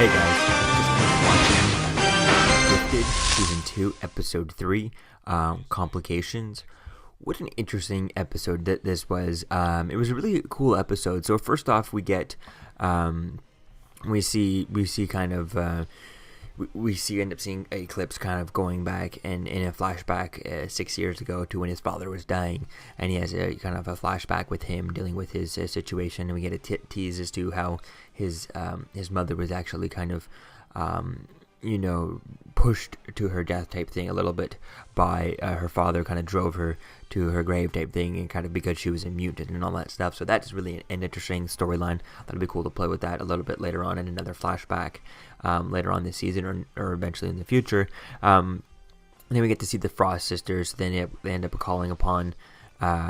Hey guys, just watching Gifted Season 2, Episode 3, coMplications. What an interesting episode that this was. It was a really cool episode. So first off, we get, we see kind of, we end up seeing Eclipse kind of going back and in a flashback 6 years ago to when his father was dying, and he has a kind of a flashback with him dealing with his situation, and we get a tease as to how his mother was actually kind of pushed to her death type thing a little bit by her father. Kind of drove her to her grave type thing, and kind of because she was a mutant and all that stuff. So that's really an interesting storyline. That'll be cool to play with that a little bit later on in another flashback later on this season or eventually in the future. And then we get to see the Frost sisters. Then they end up calling upon,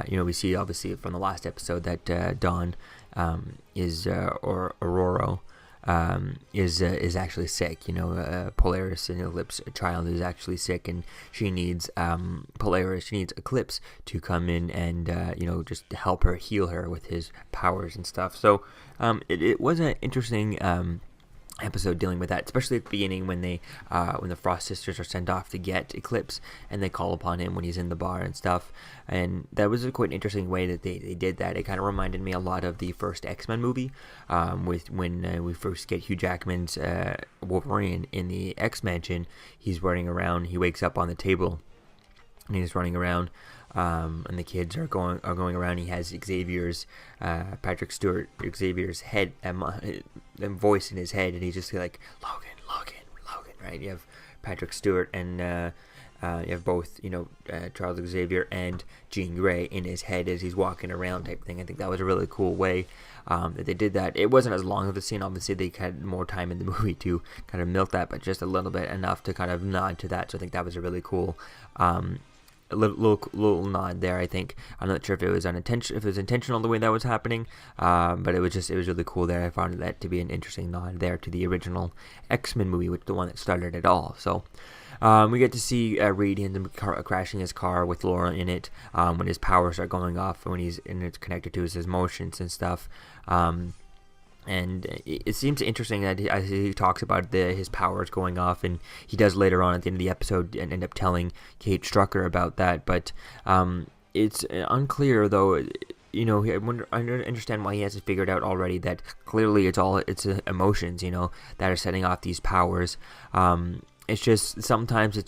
we see obviously from the last episode that Dawn or Aurora is actually sick. Polaris and Eclipse child is actually sick, and she needs Polaris. She needs Eclipse to come in and just to help her, heal her with his powers and stuff. So it was an interesting episode dealing with that, especially at the beginning when the Frost sisters are sent off to get Eclipse, and they call upon him when he's in the bar and stuff. And that was a quite interesting way that they did that. It kind of reminded me a lot of the first X-Men movie, with when we first get Hugh Jackman's Wolverine in the X-Mansion. He's running around. He wakes up on the table, and he's running around. And the kids are going around. He has Xavier's Patrick Stewart, Xavier's head voice in his head, and he's just like Logan, right? You have Patrick Stewart and you have both Charles Xavier and Jean Grey in his head as he's walking around type thing. I think that was a really cool way that they did that. It wasn't as long of a scene. Obviously, they had more time in the movie to kind of milk that, but just a little bit enough to kind of nod to that. So I think that was a really cool. A little nod there. I think I'm not sure if it was intentional the way that was happening, but it was really cool there. I found that to be an interesting nod there to the original X-Men movie, which the one that started it all. So we get to see Reed crashing his car with Laura in it when his powers are going off, when it's connected to his emotions and stuff. And it seems interesting that as he talks about his powers going off, and he does later on at the end of the episode and end up telling Kate Strucker about that. But it's unclear, though. I understand why he hasn't figured out already that clearly it's emotions, that are setting off these powers. It's just sometimes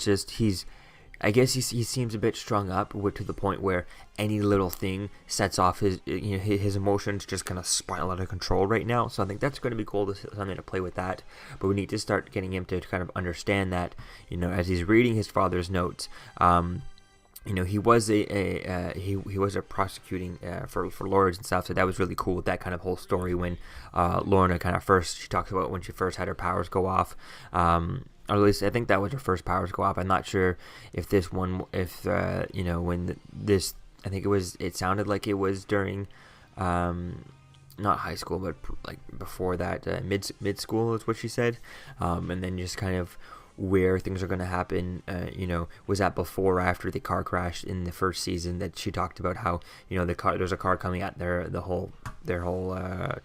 I guess he seems a bit strung up to the point where any little thing sets off his emotions just kind of spiral out of control right now. So I think that's going to be cool, something to play with that. But we need to start getting him to kind of understand that, as he's reading his father's notes, he was a prosecuting for lawyers and stuff. So that was really cool with that kind of whole story when Lorna she talks about when she first had her powers go off. Or at least I think that was her first powers go off. I'm not sure if this one, I think it sounded like it was during, not high school, but like before that, mid school is what she said. And then just kind of where things are going to happen, was that before or after the car crash in the first season that she talked about how, there's a car coming at their whole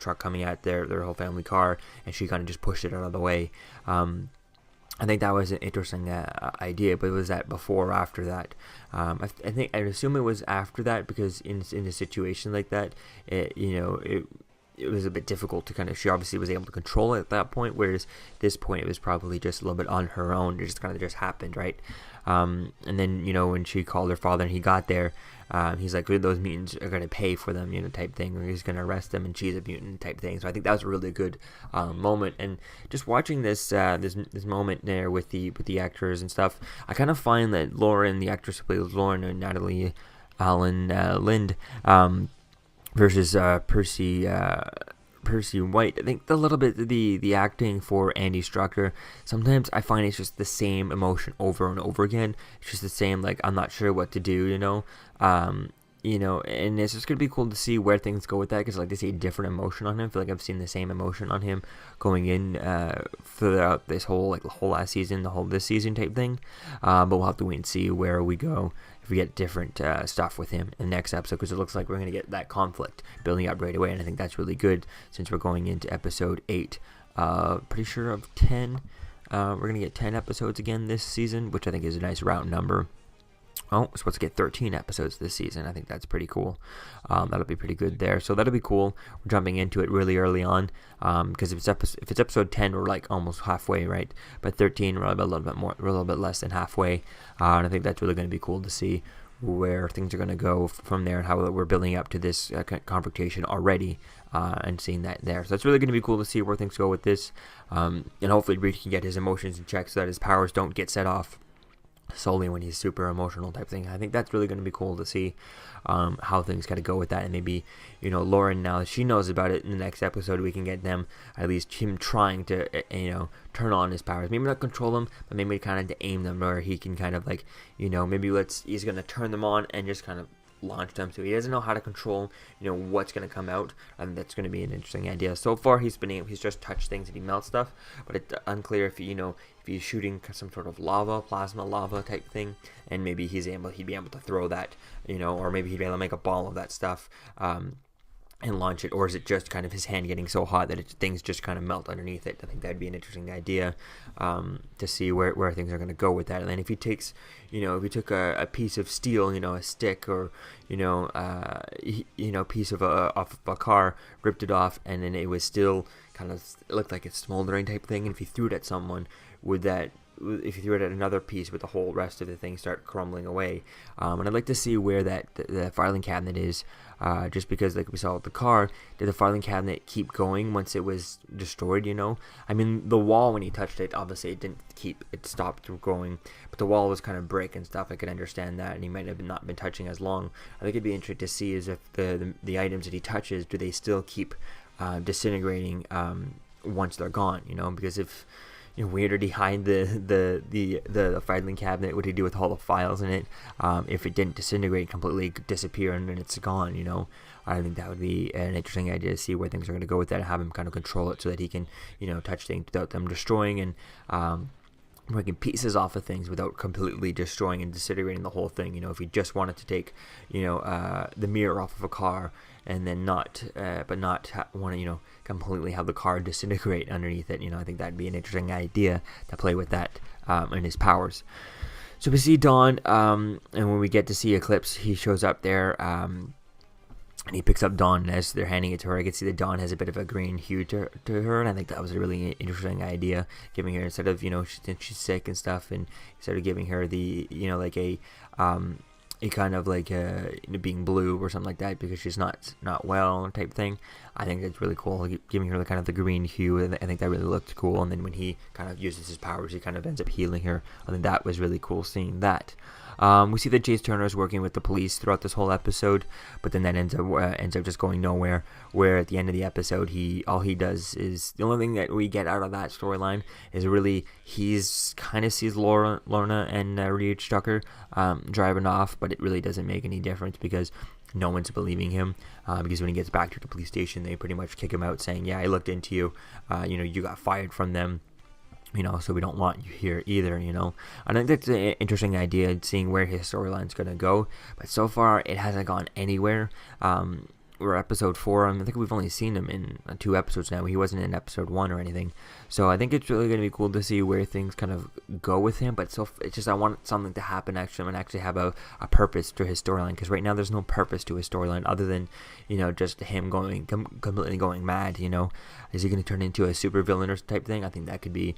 truck coming at their whole family car, and she kind of just pushed it out of the way. I think that was an interesting idea, but was that before or after that? I'd assume it was after that, because in a situation like that, it was a bit difficult to kind of. She obviously was able to control it at that point, whereas this point it was probably just a little bit on her own. It just kind of just happened, right? And then when she called her father and he got there, he's like, those mutants are going to pay for them, type thing, or he's going to arrest them and she's a mutant type thing. So I think that was a really good moment. And just watching this moment there with the actors and stuff, I kind of find that Lauren, the actress who plays Lauren, and Natalie Allen Lind, versus Percy White. I think a little bit the acting for Andy Strucker, sometimes I find it's just the same emotion over and over again. It's just the same, like, I'm not sure what to do, and it's just gonna be cool to see where things go with that, because like they see a different emotion on him. I feel like I've seen the same emotion on him going in throughout this whole last season, this season type thing. But we'll have to wait and see where we go if we get different stuff with him in the next episode, because it looks like we're gonna get that conflict building up right away, and I think that's really good since we're going into episode 8 pretty sure of 10. We're going to get 10 episodes again this season, which I think is a nice round number. Oh, we're supposed to get 13 episodes this season. I think that's pretty cool. That'll be pretty good there. So that'll be cool. We're jumping into it really early on, because if it's episode 10, we're like almost halfway, right? But 13, we're a little bit more, we're a little bit less than halfway. And I think that's really going to be cool to see where things are going to go from there, and how we're building up to this confrontation already, and seeing that there. So it's really going to be cool to see where things go with this, and hopefully Reed can get his emotions in check so that his powers don't get set off solely when he's super emotional type thing. I think that's really going to be cool to see how things kind of go with that. And maybe, Lauren, now that she knows about it, in the next episode we can get them, at least him trying to turn on his powers, maybe not control them, but maybe kind of to aim them, where he can kind of like, maybe he's going to turn them on and just kind of launch them. So he doesn't know how to control what's going to come out. I think that's going to be an interesting idea. So far he's just touched things and he melts stuff, but it's unclear if he's shooting some sort of plasma lava type thing, and maybe he'd be able to throw that, or maybe he'd be able to make a ball of that stuff and launch it, or is it just kind of his hand getting so hot that things just kind of melt underneath it? I think that'd be an interesting idea to see where things are going to go with that. And then if he takes, if he took a piece of steel, a stick, or piece of a car, ripped it off, and then it was still kind of, it looked like it's smoldering type thing, and if he threw it at someone, if you threw it at another piece, would the whole rest of the thing start crumbling away? And I'd like to see where the filing cabinet is, just because, like we saw with the car, did the filing cabinet keep going once it was destroyed? I mean, the wall, when he touched it, obviously it stopped going, but the wall was kind of brick and stuff. I could understand that, and he might have not been touching as long. I think it'd be interesting to see is if the items that he touches, do they still keep disintegrating once they're gone? Because if where did he hide the filing cabinet? What did he do with all the files in it? If it didn't disintegrate, completely disappear, and then it's gone, I think that would be an interesting idea to see where things are going to go with that, and have him kind of control it so that he can, touch things without them destroying, and breaking pieces off of things without completely destroying and disintegrating the whole thing. If he just wanted to take, the mirror off of a car, and then not want to, completely have the car disintegrate underneath it. I think that'd be an interesting idea to play with that, and his powers. So we see Dawn, and when we get to see Eclipse, he shows up there, and he picks up Dawn, and as they're handing it to her, I can see that Dawn has a bit of a green hue to her, and I think that was a really interesting idea, giving her, instead of, she's sick and stuff, and instead of giving her the, like a kind of like being blue or something like that because she's not well type thing. I think that's really cool, giving her the kind of the green hue. I think that really looked cool. And then when he kind of uses his powers, he kind of ends up healing her. I think that was really cool seeing that. We see that Jace Turner is working with the police throughout this whole episode, but then that ends up just going nowhere. Where at the end of the episode, all he does is, the only thing that we get out of that storyline is really he's kind of sees Lorna and Reed Stucker driving off, but it really doesn't make any difference because no one's believing him. Because when he gets back to the police station, they pretty much kick him out, saying, "Yeah, I looked into you. You got fired from them. So we don't want you here either, And I think that's an interesting idea, seeing where his storyline's going to go. But so far, it hasn't gone anywhere. We're episode 4, I think we've only seen him in 2 episodes now. He wasn't in episode 1 or anything. So I think it's really going to be cool to see where things kind of go with him. But it's just, I want something to happen and actually have a purpose to his storyline. Because right now, there's no purpose to his storyline other than, just him completely going mad, Is he going to turn into a super villain or type thing? I think that could be,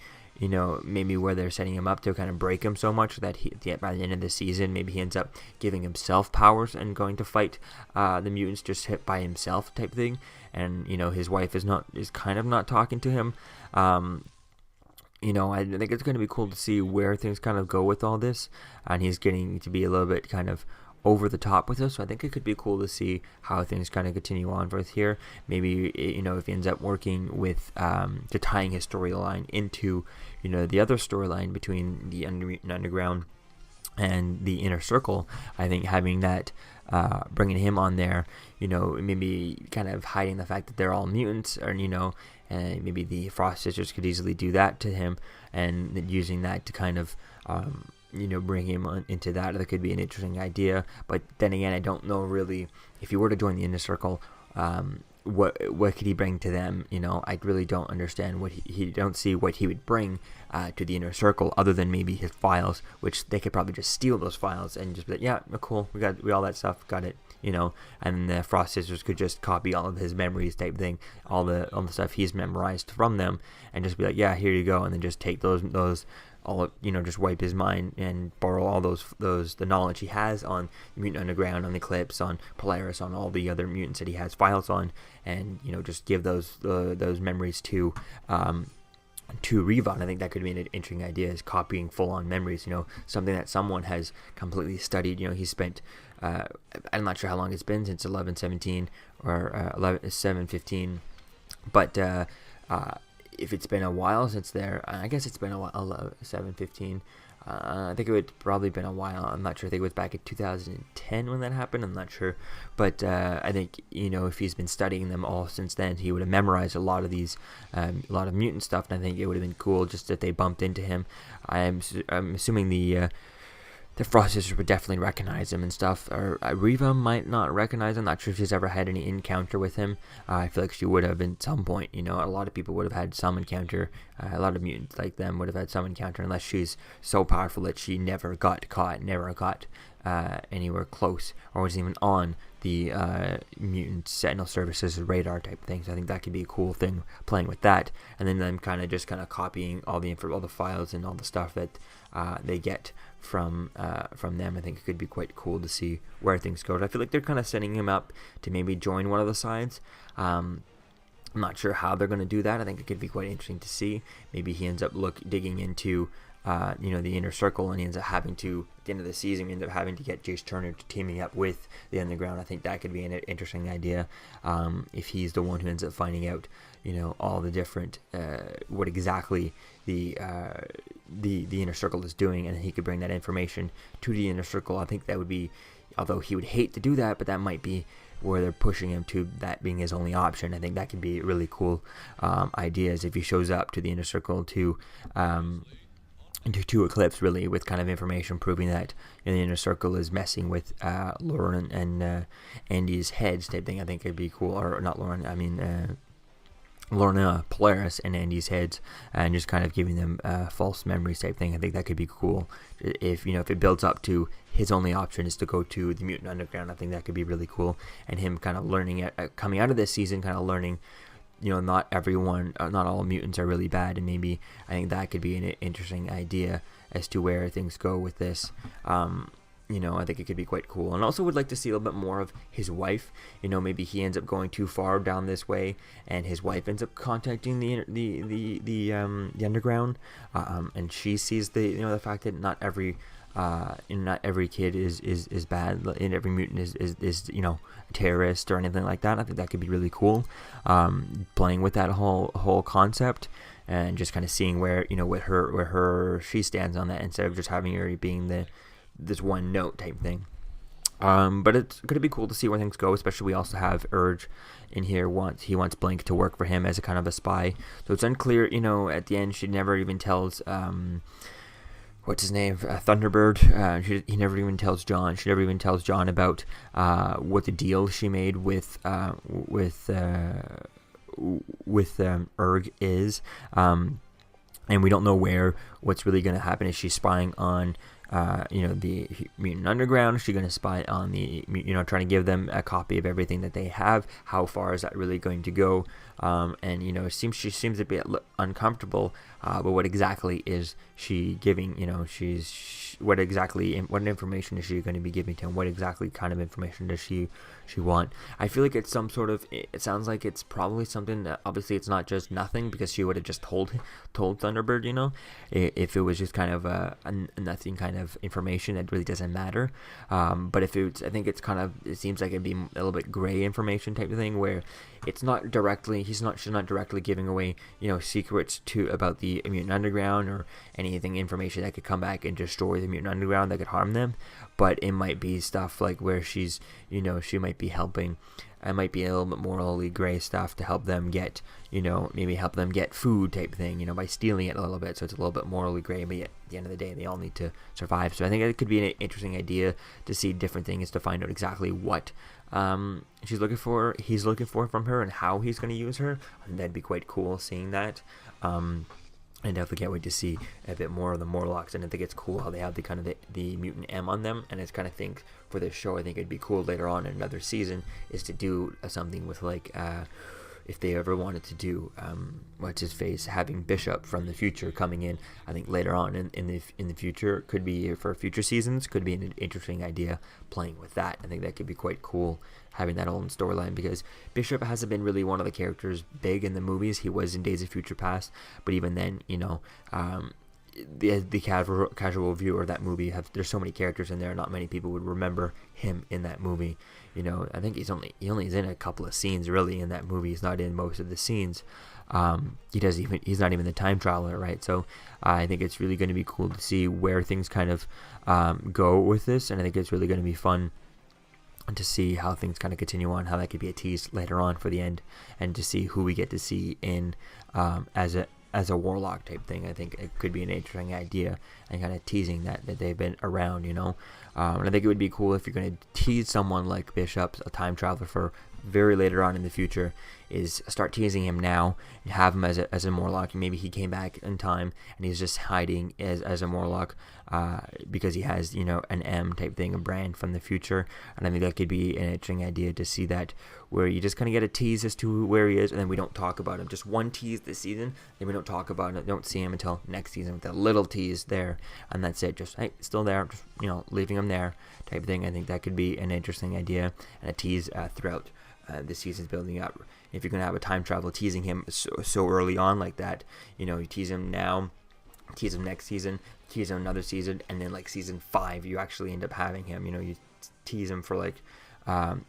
maybe where they're setting him up to kind of break him so much that by the end of the season, maybe he ends up giving himself powers and going to fight the mutants just hit by himself type thing. And, his wife is kind of not talking to him. I think it's going to be cool to see where things kind of go with all this. And he's getting to be a little bit kind of over the top with us, so I think it could be cool to see how things kind of continue on with here. Maybe if he ends up working with to tying his storyline into the other storyline between the underground and the inner circle. I think having that bringing him on there, maybe kind of hiding the fact that they're all mutants, or and maybe the Frost sisters could easily do that to him, and using that to kind of bring him into that. That could be an interesting idea. But then again, I don't know really if he were to join the inner circle, what could he bring to them? I really don't understand what he don't see what he would bring to the inner circle, other than maybe his files, which they could probably just steal those files and just be like, yeah, cool, we all that stuff, got it, and the Frost Sisters could just copy all of his memories type thing, all the stuff he's memorized from them, and just be like, yeah, here you go, and then just take those all just wipe his mind and borrow all the knowledge he has on Mutant Underground, on the Eclipse, on Polaris, on all the other mutants that he has files on, and just give those memories to Revon. I think that could be an interesting idea, is copying full-on memories, something that someone has completely studied. He spent I'm not sure how long it's been, since 11/17 or 7/15, but if it's been a while since there, I guess it's been a while, 7/15. I think it would probably been a while. I'm not sure. I think it was back in 2010 when that happened. I'm not sure, but I think if he's been studying them all since then, he would have memorized a lot of these, a lot of mutant stuff. And I think it would have been cool just if they bumped into him. I'm assuming the Frost Sisters would definitely recognize him and stuff. Or Reva might not recognize him. Not sure if she's ever had any encounter with him. I feel like she would have at some point. A lot of people would have had some encounter. A lot of mutants like them would have had some encounter, unless she's so powerful that she never got caught, never got anywhere close, or was even on the mutant Sentinel Services radar type things. I think that could be a cool thing, playing with that, and then them kind of copying all the files and all the stuff that they get from them. I think it could be quite cool to see where things go. I feel like they're kind of setting him up to maybe join one of the sides. I'm not sure how they're going to do that. I think it could be quite interesting to see. Maybe he ends up digging into the inner circle, and he ends up having to, at the end of the season, we end up having to get Jace Turner to teaming up with the Underground. I think that could be an interesting idea, if he's the one who ends up finding out all the different what exactly the inner circle is doing, and he could bring that information to the inner circle. I think that would be, although he would hate to do that, but that might be where they're pushing him to, that being his only option. I think that could be really cool ideas if he shows up to the inner circle to Eclipse, really, with kind of information proving that the inner circle is messing with Lauren and Andy's heads type thing. I think it'd be cool, or not Lauren, I mean Lorna, Polaris, and Andy's heads, and just kind of giving them false memories type thing. I think that could be cool if it builds up to his only option is to go to the Mutant Underground. I think that could be really cool, and him kind of learning coming out of this season, kind of learning not everyone, not all mutants are really bad, and maybe I think that could be an interesting idea as to where things go with this. I think it could be quite cool, and also would like to see a little bit more of his wife. Maybe he ends up going too far down this way, and his wife ends up contacting the Underground, and she sees the fact that not every kid is bad, and every mutant is a terrorist or anything like that. I think that could be really cool, playing with that whole concept, and just kind of seeing where she stands on that, instead of just having her being this one note type thing. But it's going to be cool to see where things go, especially we also have Urge in here. He wants Blink to work for him as a kind of a spy, so it's unclear. At the end, she never even tells what's his name, Thunderbird. He never even tells John. She never even tells John about what the deal she made with Urg is, and we don't know what's really going to happen. Is she spying on the Mutant Underground? Is she going to spy on the, trying to give them a copy of everything that they have? How far is that really going to go? And she seems a bit uncomfortable, but what exactly is she giving? What information is she going to be giving to him? What exactly kind of information does she want? I feel like it's some sort of, it sounds like it's probably something that, obviously it's not just nothing, because she would have just told Thunderbird, if it was just kind of a nothing kind of information that really doesn't matter. But if it's, I think it's kind of, it seems like it'd be a little bit gray information type of thing, where it's not directly, she's not directly giving away, secrets about the Mutant Underground, or anything, information that could come back and destroy the Mutant Underground that could harm them. But it might be stuff like where she's, she might be helping. It might be a little bit morally gray stuff to help them get, maybe help them get food type thing, by stealing it a little bit. So it's a little bit morally gray, but at the end of the day, they all need to survive. So I think it could be an interesting idea to see different things, to find out exactly what he's looking for from her, and how he's going to use her. And that'd be quite cool seeing that. I definitely can't wait to see a bit more of the Morlocks, and I think it's cool how they have the kind of the mutant M on them, and it's kind of think for this show, I think it'd be cool later on in another season is to do something with like if they ever wanted to do what's his face, having Bishop from the future coming in. I think later on in the future, could be for future seasons, could be an interesting idea playing with that. I think that could be quite cool, having that whole storyline, because Bishop hasn't been really one of the characters big in the movies. He was in Days of Future Past, but even then, the casual viewer of that movie, there's so many characters in there, not many people would remember him in that movie. I think he only is in a couple of scenes really in that movie. He's not in most of the scenes. He's not even the time traveler, right? So I think it's really going to be cool to see where things kind of go with this, and I think it's really going to be fun to see how things kind of continue on, how that could be a tease later on for the end, and to see who we get to see in as a warlock type thing. I think it could be an interesting idea, and kind of teasing that they've been around, and I think it would be cool if you're going to tease someone like Bishop, a time traveler, for very later on in the future, is start teasing him now and have him as a Morlock. Maybe he came back in time and he's just hiding as a Morlock because he has an M type thing, a brand from the future. And I think that could be an interesting idea to see that, where you just kind of get a tease as to where he is, and then we don't talk about him. Just one tease this season, then we don't talk about him, don't see him until next season with a little tease there, and that's it. Just, hey, still there, just leaving him there type thing. I think that could be an interesting idea, and a tease throughout the season's building up. If you're going to have a time travel, teasing him so early on like that, you tease him now, tease him next season, tease him another season, and then like season 5 you actually end up having him. You tease him for like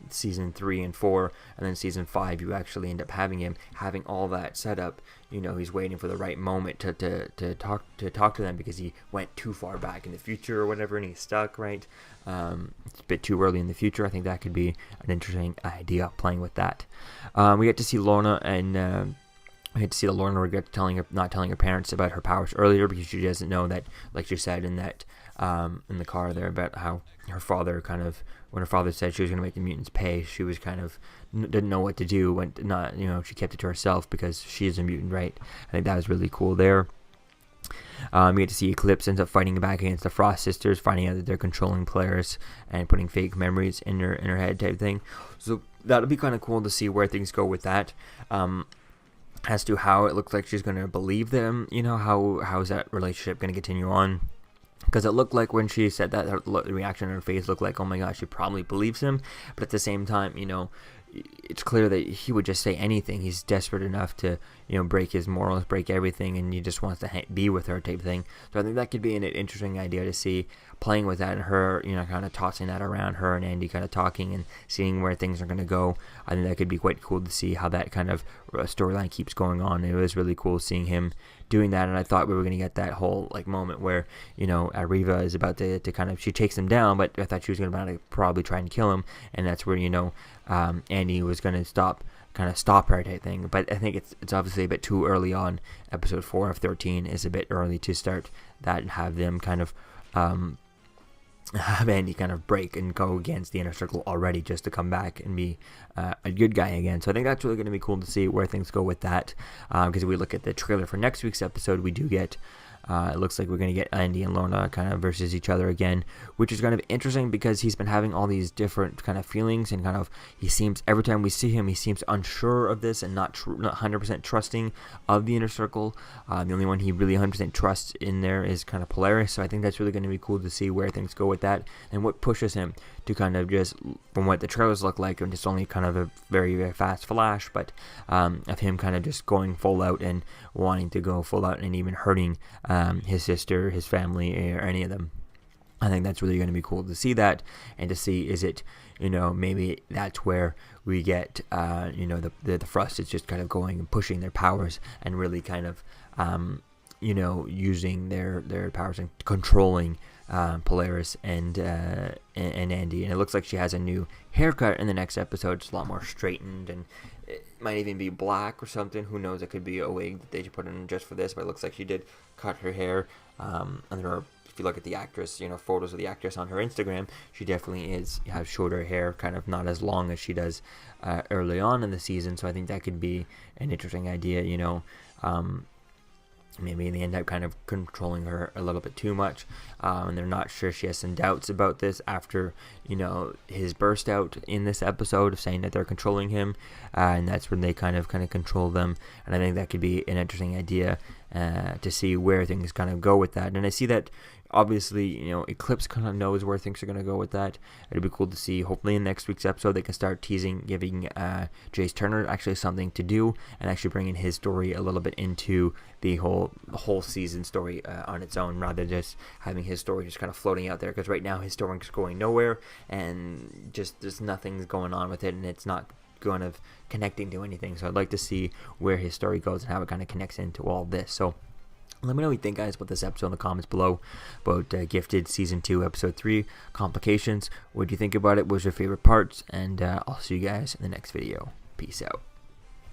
season 3 and 4, and then season 5 you actually end up having him, having all that set up. He's waiting for the right moment to talk to them, because he went too far back in the future or whatever, and he's stuck, right? It's a bit too early in the future. I think that could be an interesting idea, playing with that. We get to see Lorna, and we had to see that Lorna regret not telling her parents about her powers earlier, because she doesn't know that, like she said in that in the car there, about how her father when her father said she was going to make the mutants pay, she was kind of didn't know what to do. She kept it to herself because she is a mutant, right? I think that was really cool there. We get to see Eclipse ends up fighting back against the Frost sisters, finding out that they're controlling Polaris and putting fake memories in her head type thing. So that'll be kind of cool to see where things go with that. As to how it looks like she's going to believe them, how is that relationship going to continue on? Because it looked like when she said that, the reaction on her face looked like, oh my gosh, she probably believes him. But at the same time, it's clear that he would just say anything. He's desperate enough to, break his morals, break everything, and he just wants to be with her type thing. So I think that could be an interesting idea to see, playing with that, and her, kind of tossing that around, her and Andy kind of talking and seeing where things are going to go. I think that could be quite cool to see how that kind of storyline keeps going on. It was really cool seeing him doing that, and I thought we were going to get that whole moment where Riva is about to kind of, she takes him down, but I thought she was going to probably try and kill him, and that's where Andy was going to stop her type thing. But I think it's obviously a bit too early on. Episode 4 of 13 is a bit early to start that and have them kind of have Andy kind of break and go against the Inner Circle already, just to come back and be a good guy again. So I think that's really going to be cool to see where things go with that, because if we look at the trailer for next week's episode, we do get it looks like we're going to get Andy and Lorna kind of versus each other again, which is kind of interesting, because he's been having all these different kind of feelings, and kind of, he seems, every time we see him, he seems unsure of this and not 100% trusting of the Inner Circle. The only one he really 100% trusts in there is kind of Polaris. So I think that's really going to be cool to see where things go with that, and what pushes him to kind of, just from what the trailers look like, and just only kind of a very, very fast flash, but of him kind of just going full out and wanting to go full out, and even hurting his sister, his family, or any of them. I think that's really going to be cool to see that, and to see, is it, maybe that's where we get, the Frost is just kind of going and pushing their powers, and really kind of, using their powers and controlling Polaris and Andy. And it looks like she has a new haircut in the next episode. It's a lot more straightened, and it might even be black or something. Who knows? It could be a wig that they put in just for this, but it looks like she did cut her hair under a if you look at the actress, photos of the actress on her Instagram, she definitely has shorter hair, kind of not as long as she does early on in the season. So I think that could be an interesting idea. Maybe they end up kind of controlling her a little bit too much, and they're not sure. She has some doubts about this after, his burst out in this episode of saying that they're controlling him, and that's when they kind of control them. And I think that could be an interesting idea to see where things kind of go with that. And I see that obviously, Eclipse kind of knows where things are going to go with that. It'd be cool to see. Hopefully in next week's episode they can start teasing, giving Jace Turner actually something to do, and actually bringing his story a little bit into the whole season story on its own, rather than just having his story just kind of floating out there. Because right now his story is going nowhere, and just nothing's going on with it, and it's not kind of connecting to anything. So I'd like to see where his story goes and how it kind of connects into all this. So let me know what you think, guys, about this episode in the comments below, about Gifted Season 2, Episode 3, coMplications. What do you think about it? What was your favorite parts? And I'll see you guys in the next video. Peace out.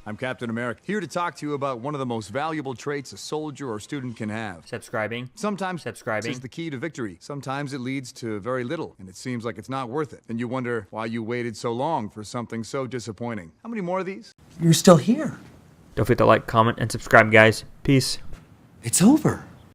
I'm Captain America, here to talk to you about one of the most valuable traits a soldier or student can have. Subscribing. Sometimes subscribing is the key to victory. Sometimes it leads to very little, and it seems like it's not worth it. And you wonder why you waited so long for something so disappointing. How many more of these? You're still here. Don't forget to like, comment, and subscribe, guys. Peace. It's over.